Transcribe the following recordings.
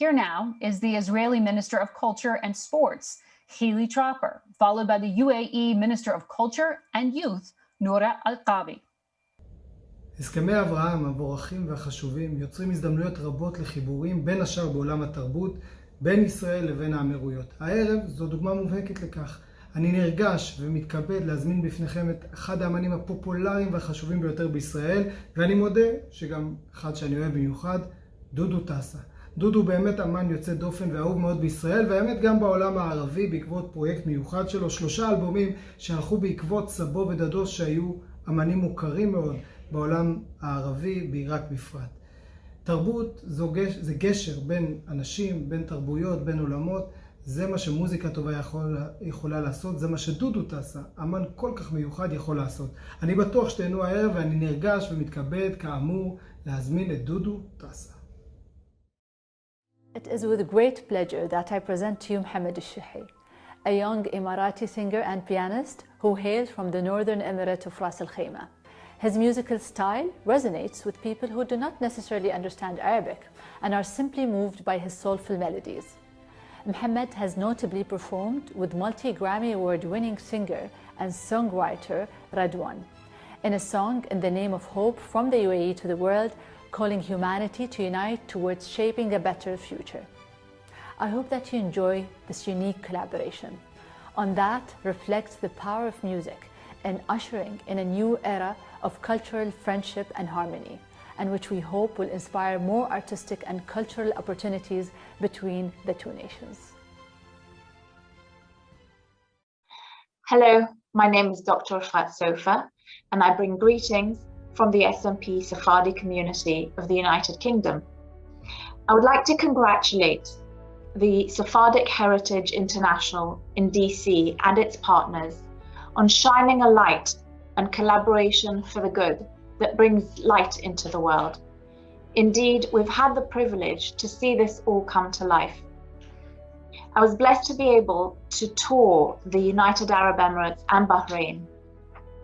Here now is the Israeli Minister of Culture and Sports, Elie, followed by the UAE Minister of Culture and Youth, Nora Al-Qabi. הסכמי אברהם המבורכים והחשובים יוצרים הזדמנויות רבות לחיבורים בין השאר בעולם התרבות בין ישראל לבין האמירויות. הערב זו דוגמה מובהקת לכך. אני נרגש ומתכבד להזמין בפניכם את אחד האמנים הפופולריים והחשובים ביותר בישראל, ואני מודה שגם אחד שאני אוהב במיוחד, דודו טסה. דודו באמת אמן יוצא דופן ואהוב מאוד בישראל, והאמת גם בעולם הערבי בעקבות פרויקט מיוחד שלו, 3 אלבומים שהלכו בעקבות סבו ודדו שהיו אמנים מוכרים מאוד בעולם הערבי, בעיראק בפרט. תרבות זה גשר בין אנשים, בין תרבויות, בין עולמות. זה מה שמוזיקה טובה יכולה לעשות, זה מה שדודו טסה, אמן כל כך מיוחד, יכול לעשות. אני בטוח שתהנו הערב ואני נרגש ומתכבד כאמור להזמין את דודו טסה. It is with great pleasure that I present to you Mohamed Shehhi, a young Emirati singer and pianist who hails from the northern emirate of Ras Al Khaimah. His musical style resonates with people who do not necessarily understand Arabic and are simply moved by his soulful melodies. Mohamed has notably performed with multi-Grammy award-winning singer and songwriter Radwan in a song in the name of hope from the UAE to the world, calling humanity to unite towards shaping a better future. I hope that you enjoy this unique collaboration. On that reflects the power of music in ushering in a new era of cultural friendship and harmony, and which we hope will inspire more artistic and cultural opportunities between the two nations. Hello, my name is Dr. Efrat Sopher, and I bring greetings from the SMP Sephardi community of the United Kingdom. I would like to congratulate the Sephardic Heritage International in DC and its partners on shining a light and collaboration for the good that brings light into the world. Indeed, we've had the privilege to see this all come to life. I was blessed to be able to tour the United Arab Emirates and Bahrain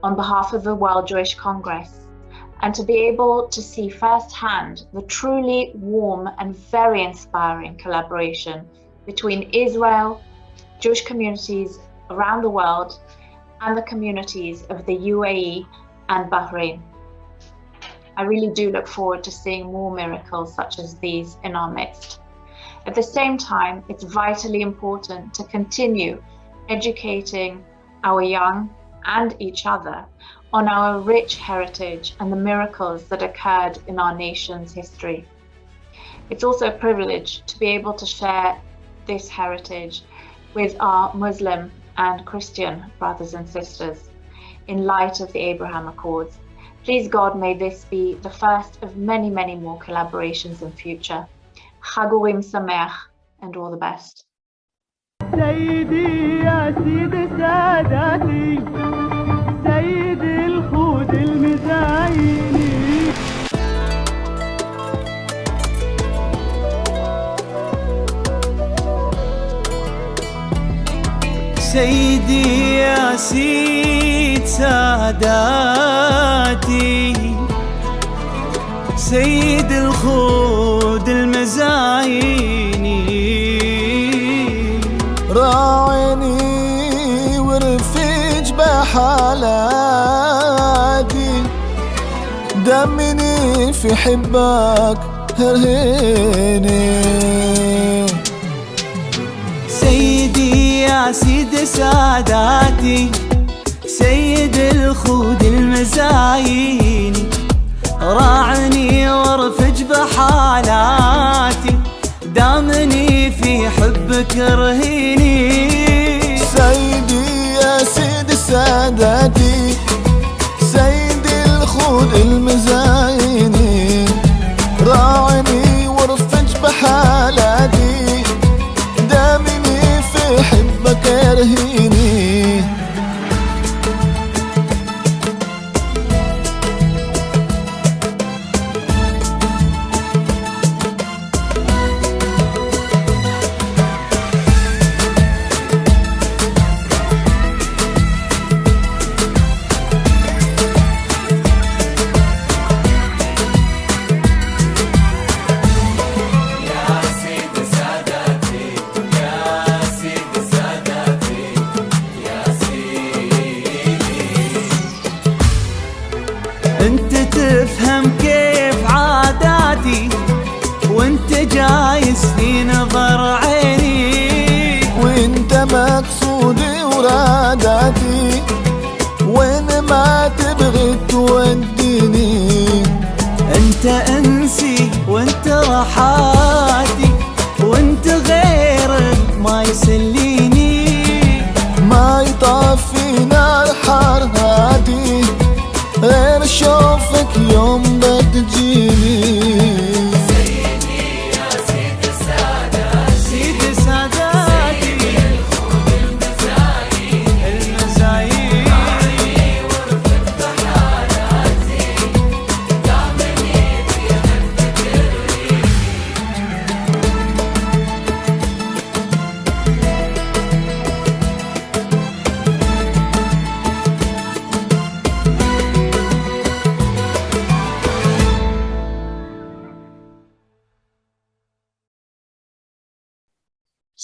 on behalf of the World Jewish Congress, and to be able to see firsthand the truly warm and very inspiring collaboration between Israel, Jewish communities around the world, and the communities of the UAE and Bahrain. I really do look forward to seeing more miracles such as these in our midst. At the same time, it's vitally important to continue educating our young and each other on our rich heritage and the miracles that occurred in our nation's history. It's also a privilege to be able to share this heritage with our Muslim and Christian brothers and sisters in light of the Abraham Accords. Please God, may this be the first of many, many more collaborations in future. Chagurim Sameach, and all the best. سيدي يا سيدي ساداتي سيد الخود المزايني سيدي يا سيد ساداتي سيد الخود المزايني راعيني ورفيج بحالاتي دمني في حبك هرهيني سيدي يا سيد ساداتي سيد الخود المزايني راعني وارفج بحالاتي دامني في حبك رهيني سيدي يا سيد ساداتي سيد الخود المزايني راعني وارفج بحالاتي دامني في حبك رهيني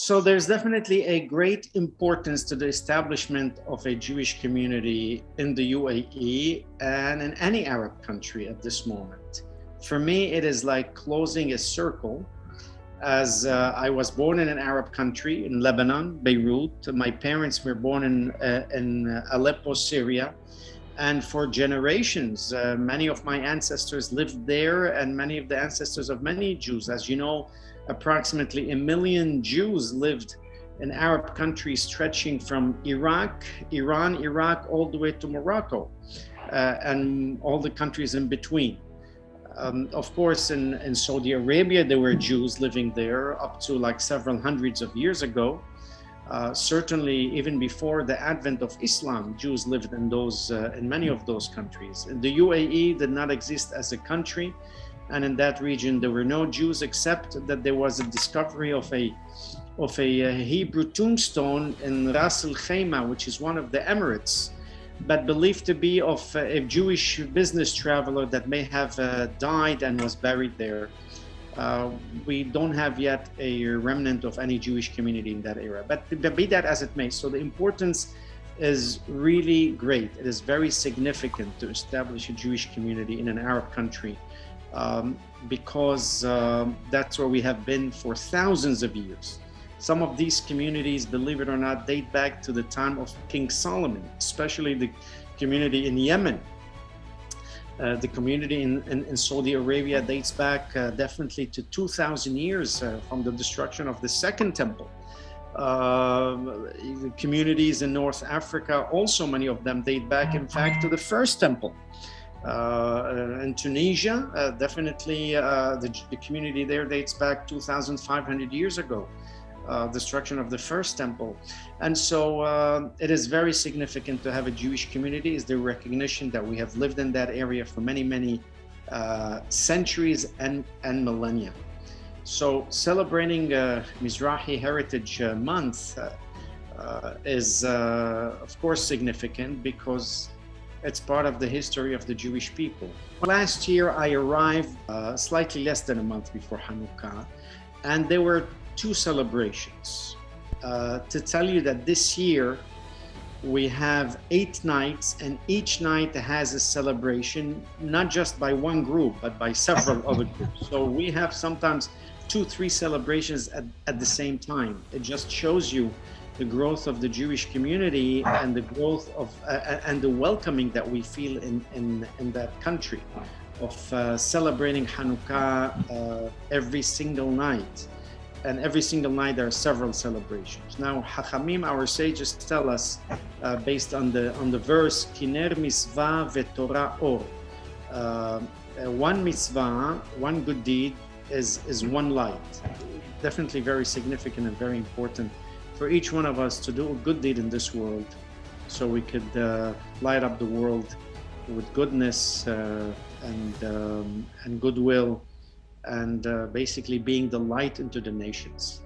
So there's definitely a great importance to the establishment of a Jewish community in the UAE and in any Arab country at this moment. For me, it is like closing a circle, as I was born in an Arab country, in Lebanon, Beirut. My parents were born in Aleppo, Syria. And for generations, many of my ancestors lived there, and many of the ancestors of many Jews. As you know, approximately 1 million Jews lived in Arab countries stretching from Iraq, Iran, Iraq, all the way to Morocco, and all the countries in between. Of course, in Saudi Arabia, there were Jews living there up to like several hundreds of years ago. Certainly, even before the advent of Islam, Jews lived in many of those countries. The UAE did not exist as a country, and in that region there were no Jews, except that there was a discovery of a Hebrew tombstone in Ras Al Khaimah, which is one of the Emirates, but believed to be of a Jewish business traveler that may have died and was buried there. We don't have yet a remnant of any Jewish community in that area, but be that as it may. So the importance is really great. It is very significant to establish a Jewish community in an Arab country, because that's where we have been for thousands of years. Some of these communities, believe it or not, date back to the time of King Solomon, especially the community in Yemen. The community in Saudi Arabia dates back definitely to 2,000 years from the destruction of the Second Temple. The communities in North Africa, also many of them date back, in fact, to the First Temple. In Tunisia, definitely the community there dates back 2,500 years ago. Destruction of the First Temple. And so it is very significant to have a Jewish community, is the recognition that we have lived in that area for many, many centuries and millennia. So celebrating Mizrahi Heritage Month is of course significant, because it's part of the history of the Jewish people. Last year I arrived slightly less than a month before Hanukkah, and there were 2 celebrations. To tell you that this year we have 8 nights, and each night has a celebration, not just by one group, but by several other groups. So we have sometimes 2-3 celebrations at the same time. It just shows you the growth of the Jewish community and the growth of and the welcoming that we feel in that country, of celebrating Hanukkah every single night. And every single night there are several celebrations. Now, Hachamim, our sages, tell us, based on the verse, Kiner mitzvah veTorah or, one mitzvah, one good deed is one light. Definitely very significant and very important for each one of us to do a good deed in this world, so we could light up the world with goodness and goodwill, and basically being the light into the nations.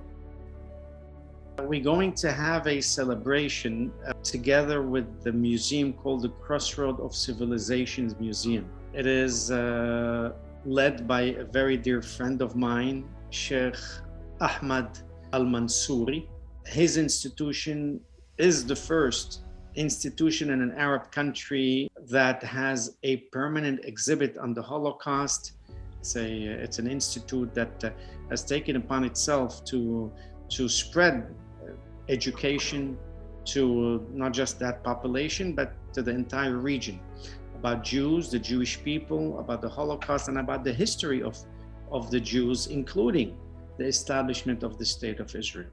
We're going to have a celebration together with the museum called the Crossroad of Civilizations Museum. It is led by a very dear friend of mine, Sheikh Ahmed Al-Mansouri. His institution is the first institution in an Arab country that has a permanent exhibit on the Holocaust. It's an institute that has taken upon itself to spread education to not just that population, but to the entire region, about Jews, the Jewish people, about the Holocaust, and about the history of the Jews, including the establishment of the State of Israel.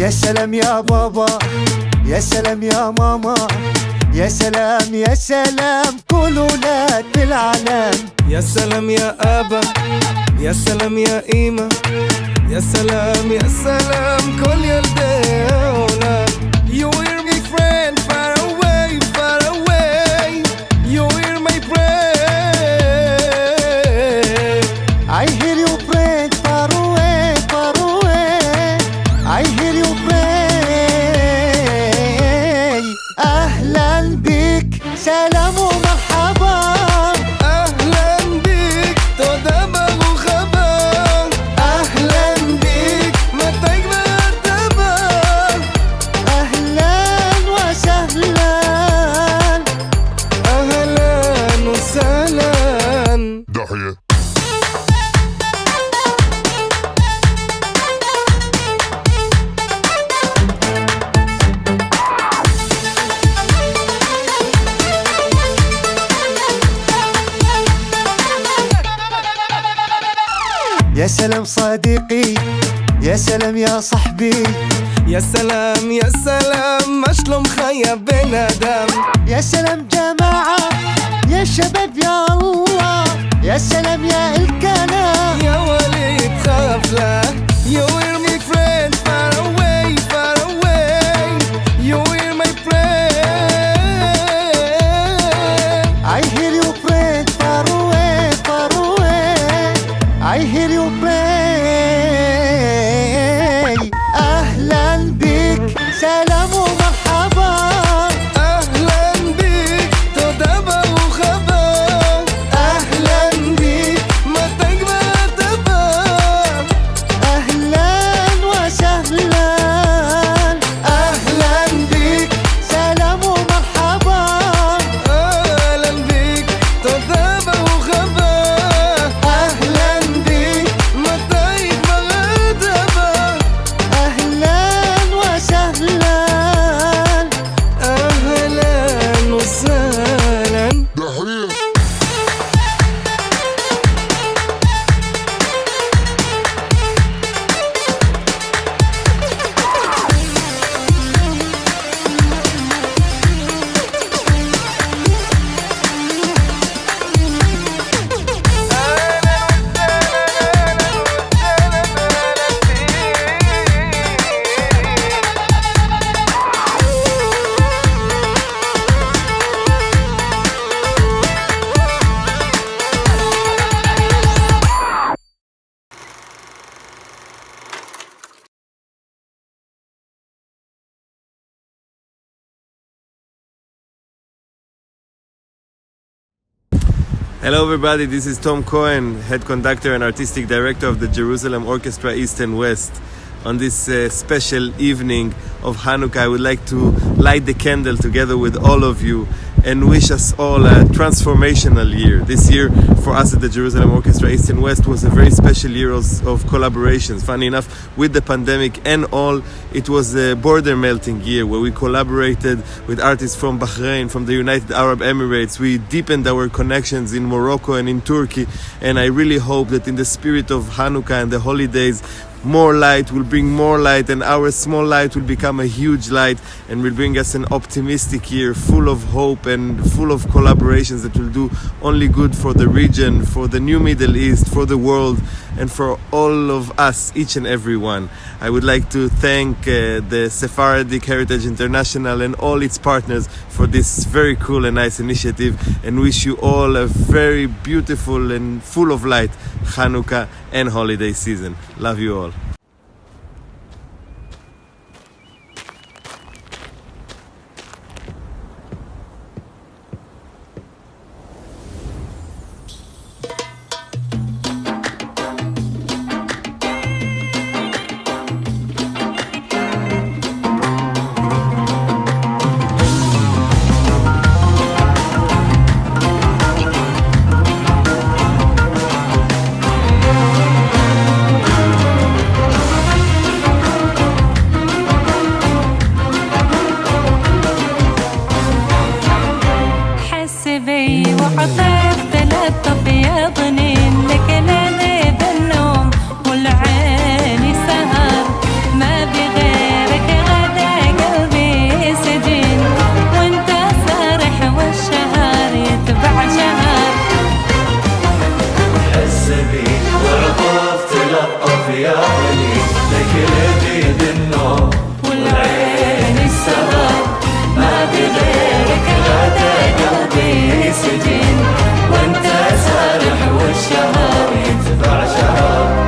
يا سلام يا بابا، يا سلام يا ماما، يا سلام يا سلام كل ولاد بالعالم. يا سلام يا أبا، يا سلام يا إيمة، يا سلام يا سلام كل يلدي أولاد. You hear me friend far away, far away. You hear my prayer. I hear you pray far away, far away. I hear you pray. أهلا بك سلام ومرحبا. أهلا بك تודה ברוכבה. أهلا بك מתי כבר אתה בא. أهلا وسهلا. أهلا وسهلا. يا سلام صديقي، يا سلام يا صاحبي. يا سلام يا سلام ما شلومך يا بن أدم. يا سلام جماعة، يا شباب يا الله. يا سلام يا الكلام. يا وليد خفلة. You hear me friend far away, far away. You hear my prayer. I hear you pray far away, far away. I hear you pray. أهلا بك سلام ومرحبا. أهلا بك تודה ברוכבה. أهلا بك מתי כבר אתה בא. أهلا وسهلا. أهلا بك سلام ومرحبا. أهلا بك تודה ברוכבה. أهلا بك מתי כבר אתה בא. أهلا وسهلا. أهلا وسهلا. Hello everybody, this is Tom Cohen, head conductor and artistic director of the Jerusalem Orchestra East and West. On this special evening of Hanukkah, I would like to light the candle together with all of you and wish us all a transformational year. This year for us at the Jerusalem Orchestra East and West was a very special year of collaborations. Funny enough, with the pandemic and all, it was a border melting year where we collaborated with artists from Bahrain, from the United Arab Emirates. We deepened our connections in Morocco and in Turkey, and I really hope that in the spirit of Hanukkah and the holidays, more light will bring more light, and our small light will become a huge light and will bring us an optimistic year full of hope and full of collaborations that will do only good for the region, for the new Middle East, for the world, and for all of us, each and every one. I would like to thank the Sephardic Heritage International and all its partners for this very cool and nice initiative, and wish you all a very beautiful and full of light Hanukkah and holiday season. Love you all. قلبي بالنوم والعين السهر ما بغيرك غدا قلبي سجين وانت سارح والشهر يتبع شهر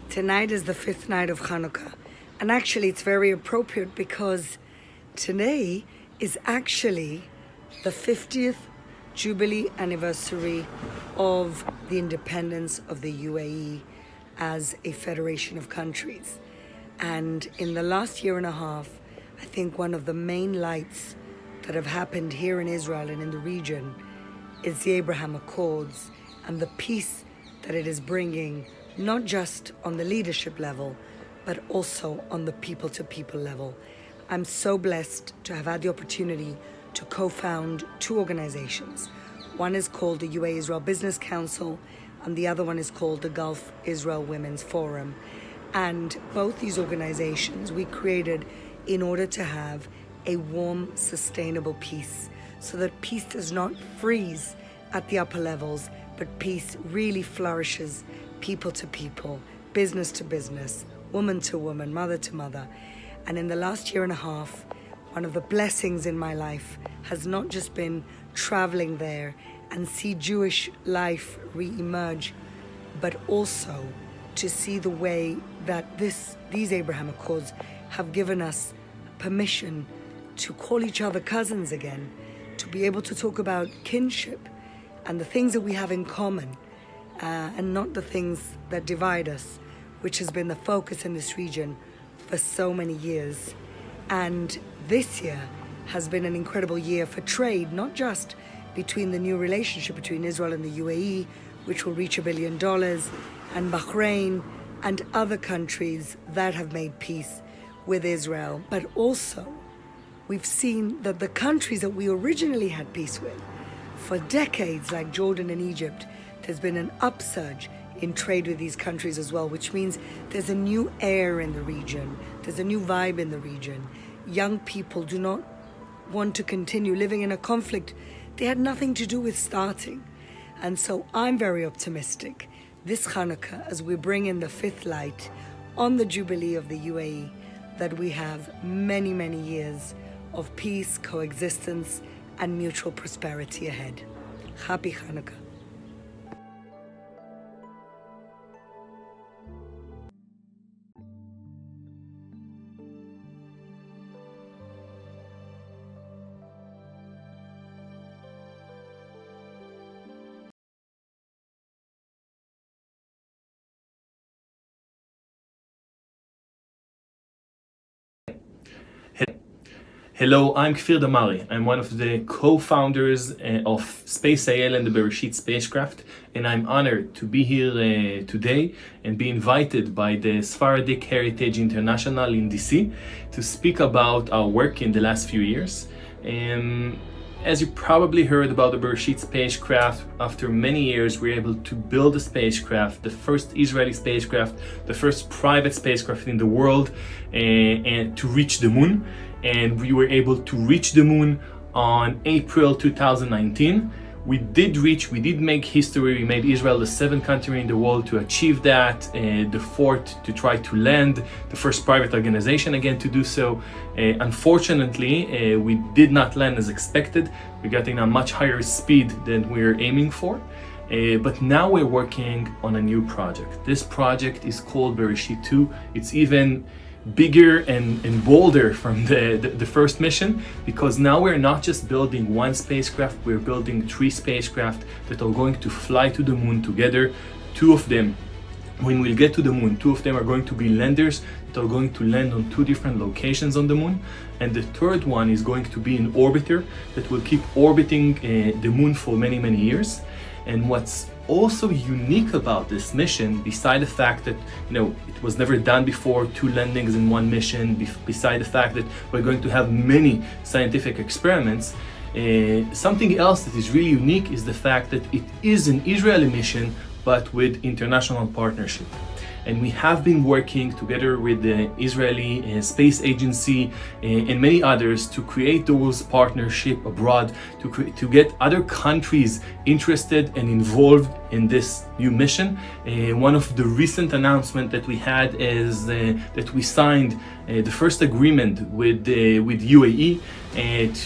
Tonight is the 5th night of Hanukkah, and actually it's very appropriate because today is actually the 50th Jubilee anniversary of the independence of the UAE as a federation of countries. And in the last year and a half, I think one of the main lights that have happened here in Israel and in the region is the Abraham Accords and the peace that it is bringing, not just on the leadership level, but also on the people-to-people level. I'm so blessed to have had the opportunity to co-found 2 organizations. One is called the UAE Israel Business Council, and the other one is called the Gulf Israel Women's Forum. And both these organizations we created in order to have a warm, sustainable peace, so that peace does not freeze at the upper levels, but peace really flourishes people to people, business to business, woman to woman, mother to mother. And in the last year and a half, one of the blessings in my life has not just been traveling there and see Jewish life re-emerge, but also to see the way that these Abraham Accords have given us permission to call each other cousins again, to be able to talk about kinship and the things that we have in common, and not the things that divide us, which has been the focus in this region for so many years. And this year has been an incredible year for trade, not just between the new relationship between Israel and the UAE, which will reach $1 billion, and Bahrain and other countries that have made peace with Israel, but also we've seen that the countries that we originally had peace with for decades, like Jordan and Egypt, there's been an upsurge in trade with these countries as well, which means there's a new air in the region, there's a new vibe in the region. Young people do not want to continue living in a conflict they had nothing to do with starting. And so I'm very optimistic this Hanukkah, as we bring in the 5th light on the Jubilee of the UAE, that we have many, many years of peace, coexistence, and mutual prosperity ahead. Happy Hanukkah. Hello, I'm Kfir Damari. I'm one of the co-founders of SpaceIL and the Bereshit spacecraft, and I'm honored to be here today and be invited by the Sephardic Heritage International in DC to speak about our work in the last few years. As you probably heard about the Bereshit spacecraft, after many years we were able to build a spacecraft, the first Israeli spacecraft, the first private spacecraft in the world, and to reach the moon. And we were able to reach the moon on April 2019. We did make history. We made Israel the 7th country in the world to achieve that, the 4th to try to land, the first private organization again to do so. Unfortunately, we did not land as expected. We got in a much higher speed than we were aiming for. But now we're working on a new project. This project is called Bereshit 2. It's even bigger and bolder from the first mission, because now we're not just building one spacecraft, we're building 3 spacecraft that are going to fly to the moon together. 2 of them, when we'll get to the moon, 2 of them are going to be landers that are going to land on 2 different locations on the moon, and the 3rd one is going to be an orbiter that will keep orbiting the moon for many years. And what's also unique about this mission, beside the fact that it was never done before, 2 landings in one mission, beside the fact that we're going to have many scientific experiments, something else that is really unique is the fact that it is an Israeli mission but with international partnership. And we have been working together with the Israeli Space Agency and many others to create those partnerships abroad, to get other countries interested and involved in this new mission. One of the recent announcements that we had is that we signed the first agreement with UAE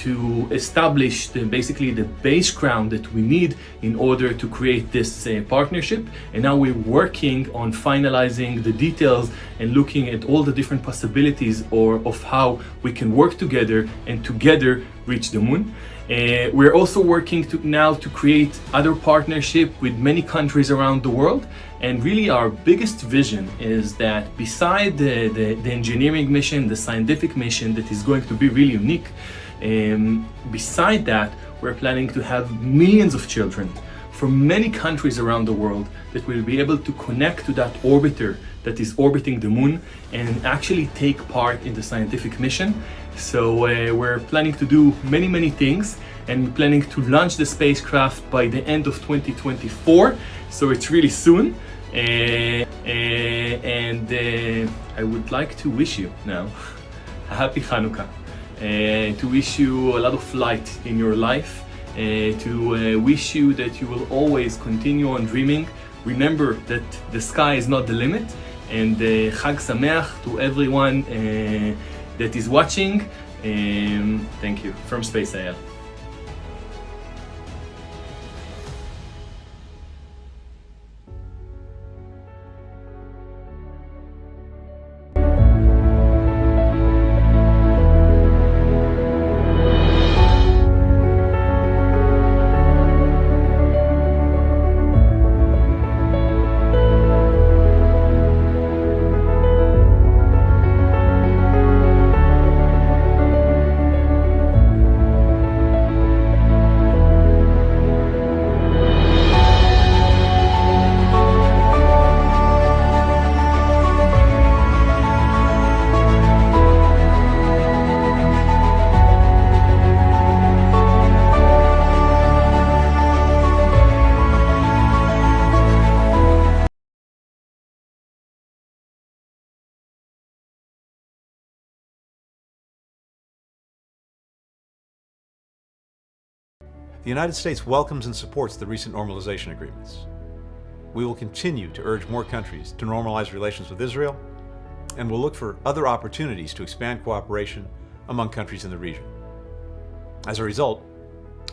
to establish basically the base ground that we need in order to create this partnership. And now we're working on finalizing the details and looking at all the different possibilities of how we can work together and together reach the moon. We're also working now to create other partnership with many countries around the world. And really our biggest vision is that beside the engineering mission, the scientific mission that is going to be really unique, beside that, we're planning to have millions of children from many countries around the world that will be able to connect to that orbiter that is orbiting the moon and actually take part in the scientific mission. So we're planning to do many things, and we're planning to launch the spacecraft by the end of 2024. So it's really soon. And I would like to wish you now a happy Hanukkah, to wish you a lot of light in your life, to wish you that you will always continue on dreaming. Remember that the sky is not the limit, and Chag Sameach to everyone that is watching. Thank you from SpaceIL. The United States welcomes and supports the recent normalization agreements. We will continue to urge more countries to normalize relations with Israel, and will look for other opportunities to expand cooperation among countries in the region. As a result,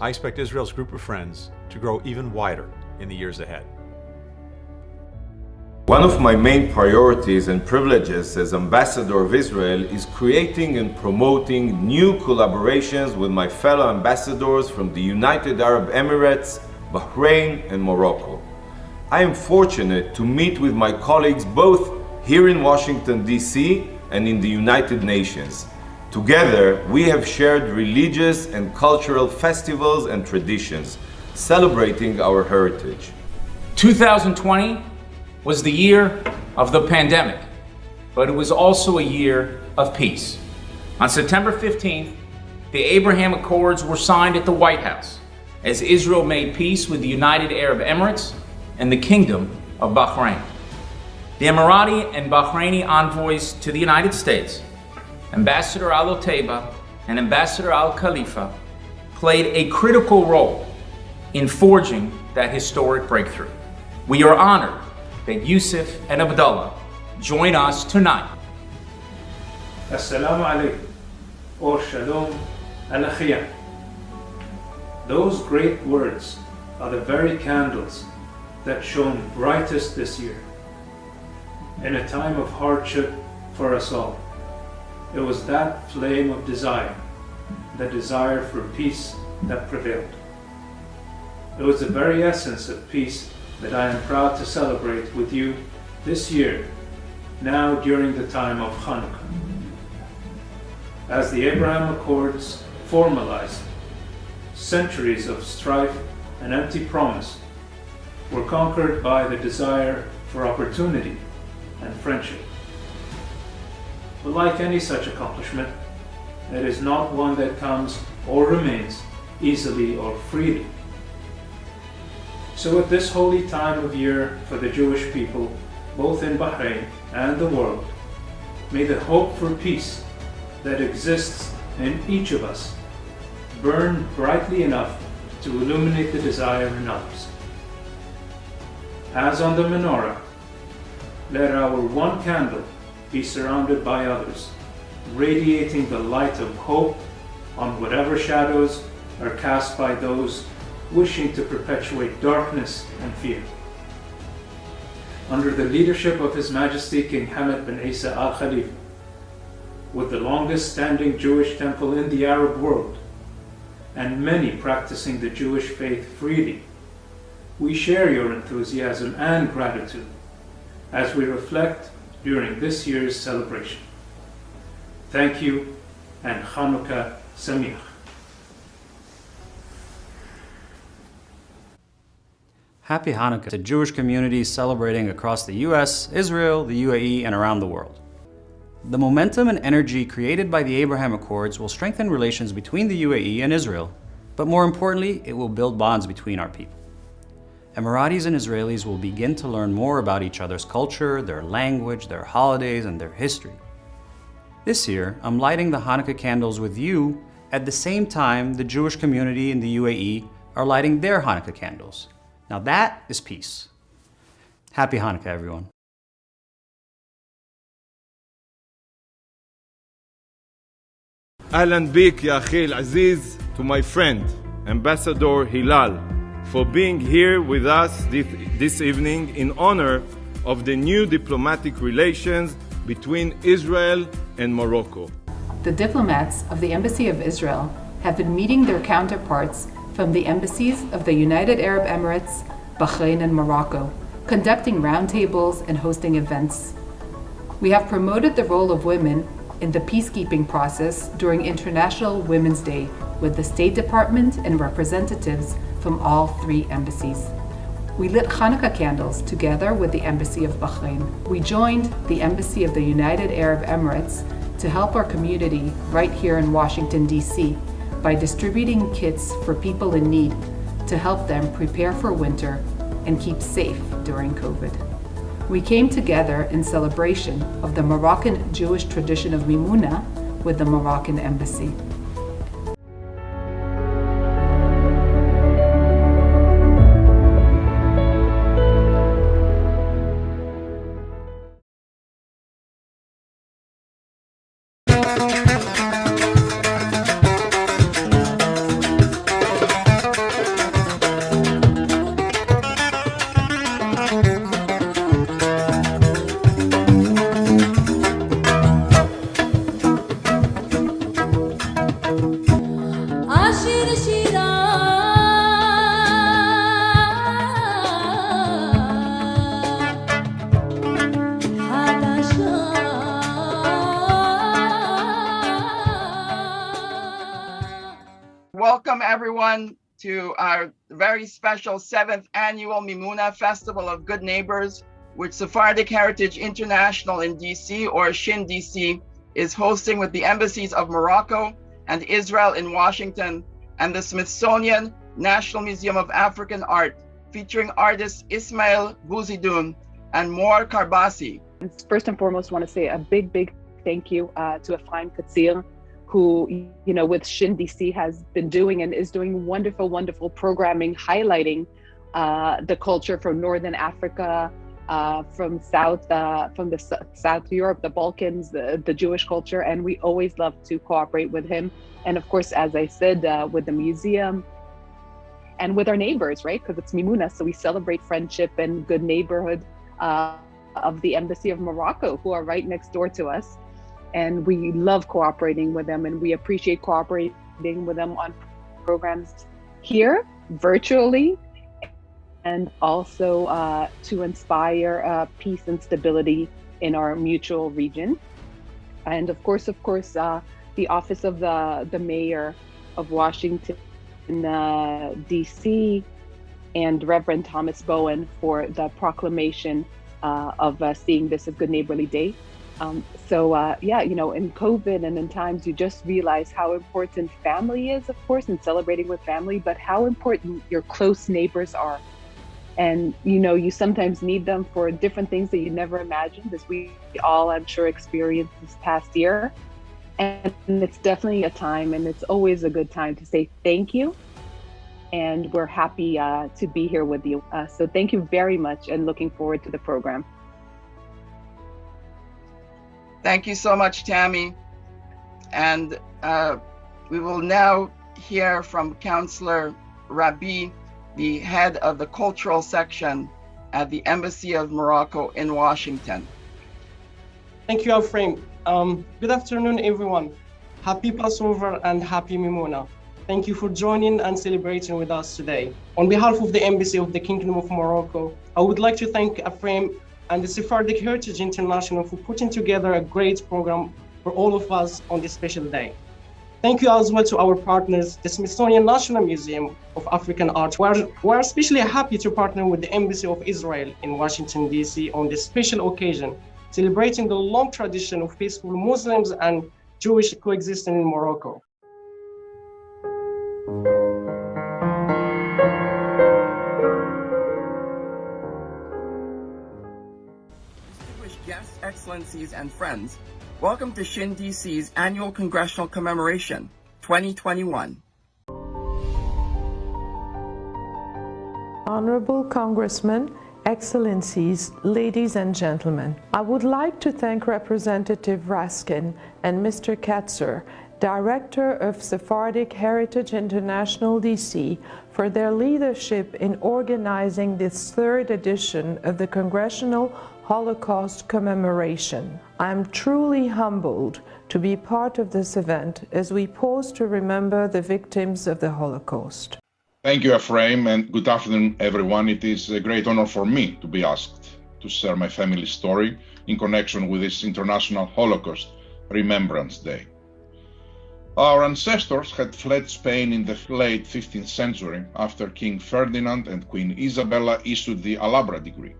I expect Israel's group of friends to grow even wider in the years ahead. One of my main priorities and privileges as Ambassador of Israel is creating and promoting new collaborations with my fellow ambassadors from the United Arab Emirates, Bahrain, and Morocco. I am fortunate to meet with my colleagues both here in Washington, D.C. and in the United Nations Together, we have shared religious and cultural festivals and traditions, celebrating our heritage. 2020 was the year of the pandemic, but it was also a year of peace. On September 15th, the Abraham Accords were signed at the White House as Israel made peace with the United Arab Emirates and the Kingdom of Bahrain. The Emirati and Bahraini envoys to the United States, Ambassador Al-Otaiba and Ambassador Al-Khalifa, played a critical role in forging that historic breakthrough. We are honored that Yusuf and Abdullah join us tonight. Assalamu alaikum, or Shalom Alakhiyah. Those great words are the very candles that shone brightest this year. In a time of hardship for us all, it was that flame of desire, the desire for peace, that prevailed. It was the very essence of peace that I am proud to celebrate with you this year, now during the time of Hanukkah. As the Abraham Accords formalized, centuries of strife and empty promise were conquered by the desire for opportunity and friendship. But like any such accomplishment, it is not one that comes or remains easily or freely. So at this holy time of year for the Jewish people, both in Bahrain and the world, may the hope for peace that exists in each of us burn brightly enough to illuminate the desire in others. As on the menorah, let our one candle be surrounded by others, radiating the light of hope on whatever shadows are cast by those wishing to perpetuate darkness and fear. Under the leadership of His Majesty King Hamad bin Isa Al Khalifa, with the longest standing Jewish temple in the Arab world, and many practicing the Jewish faith freely, we share your enthusiasm and gratitude as we reflect during this year's celebration. Thank you, and Hanukkah Sameach. Happy Hanukkah to Jewish communities celebrating across the US, Israel, the UAE, and around the world. The momentum and energy created by the Abraham Accords will strengthen relations between the UAE and Israel, but more importantly, it will build bonds between our people. Emiratis and Israelis will begin to learn more about each other's culture, their language, their holidays, and their history. This year, I'm lighting the Hanukkah candles with you at the same time the Jewish community in the UAE are lighting their Hanukkah candles. Now that is peace. Happy Hanukkah, everyone. أهلا بك يا أخي العزيز, to my friend, Ambassador Hilal, for being here with us this evening in honor of the new diplomatic relations between Israel and Morocco. The diplomats of the Embassy of Israel have been meeting their counterparts from the embassies of the United Arab Emirates, Bahrain, and Morocco, conducting roundtables and hosting events. We have promoted the role of women in the peacekeeping process during International Women's Day with the State Department and representatives from all three embassies. We lit Hanukkah candles together with the Embassy of Bahrain. We joined the Embassy of the United Arab Emirates to help our community right here in Washington, D.C. by distributing kits for people in need to help them prepare for winter and keep safe during COVID. We came together in celebration of the Moroccan Jewish tradition of Mimuna with the Moroccan Embassy. welcome everyone to our very special 7th annual Mimuna Festival of Good Neighbors, which Sephardic Heritage International in DC, or SHIN-DC, is hosting with the embassies of Morocco and Israel in Washington and the Smithsonian National Museum of African Art, featuring artists Ismail Bouzidun and Mor Karbasi. First and foremost, I want to say a big thank you to Efraim Katzir, who, with SHIN-DC has been doing and is doing wonderful programming, highlighting the culture from Northern Africa, from South Europe, the Balkans, the Jewish culture, and we always love to cooperate with him. And of course, as I said, with the museum and with our neighbors, right? Because it's Mimuna, so we celebrate friendship and good neighborhood of the Embassy of Morocco, who are right next door to us. And we love cooperating with them, and we appreciate cooperating with them on programs here, virtually, and also to inspire peace and stability in our mutual region. And of course, the Office of the Mayor of Washington, DC, and Reverend Thomas Bowen for the proclamation of seeing this as Good Neighborly Day. In COVID and in times, you just realize how important family is, of course, and celebrating with family, but how important your close neighbors are. And, you sometimes need them for different things that you never imagined, as we all, I'm sure, experienced this past year. And it's definitely a time, and it's always a good time to say thank you. And we're happy to be here with you. So thank you very much, and looking forward to the program. Thank you so much, Tammy. And we will now hear from Counselor Rabbi, the head of the cultural section at the Embassy of Morocco in Washington. Thank you, Efraim. Good afternoon, everyone. Happy Passover and happy Mimuna. Thank you for joining and celebrating with us today. On behalf of the Embassy of the Kingdom of Morocco, I would like to thank Efraim and the Sephardic Heritage International for putting together a great program for all of us on this special day. Thank you as well to our partners, the Smithsonian National Museum of African Art. We are especially happy to partner with the Embassy of Israel in Washington, D.C. on this special occasion, celebrating the long tradition of peaceful Muslims and Jewish coexistence in Morocco. Distinguished guests, excellencies, and friends, welcome to SHIN-DC's annual Congressional Commemoration 2021. Honorable Congressman, Excellencies, ladies and gentlemen, I would like to thank Representative Raskin and Mr. Katzir, Director of Sephardic Heritage International DC, for their leadership in organizing this third edition of the Congressional Holocaust Commemoration. I am truly humbled to be part of this event as we pause to remember the victims of the Holocaust. Thank you, Efraim, and good afternoon, everyone. It is a great honor for me to be asked to share my family's story in connection with this International Holocaust Remembrance Day. Our ancestors had fled Spain in the late 15th century after King Ferdinand and Queen Isabella issued the Alhambra Decree,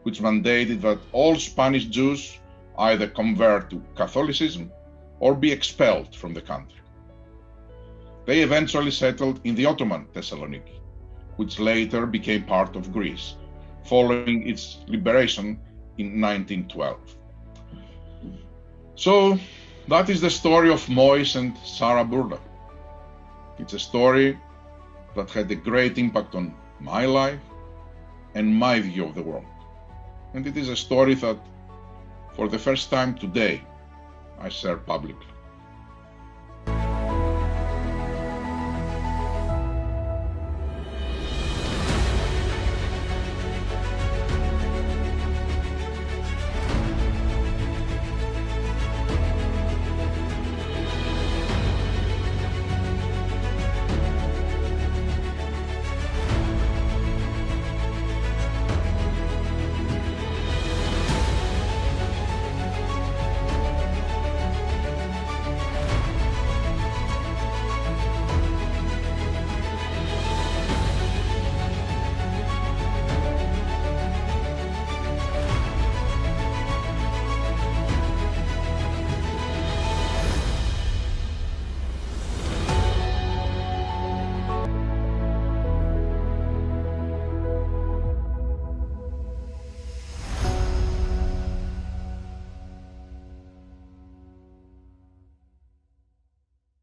which mandated that all Spanish Jews either convert to Catholicism or be expelled from the country. They eventually settled in the Ottoman Thessaloniki, which later became part of Greece, following its liberation in 1912. So that is the story of Moise and Sarah Burda. It's a story that had a great impact on my life and my view of the world. And it is a story that, for the first time today, I share publicly.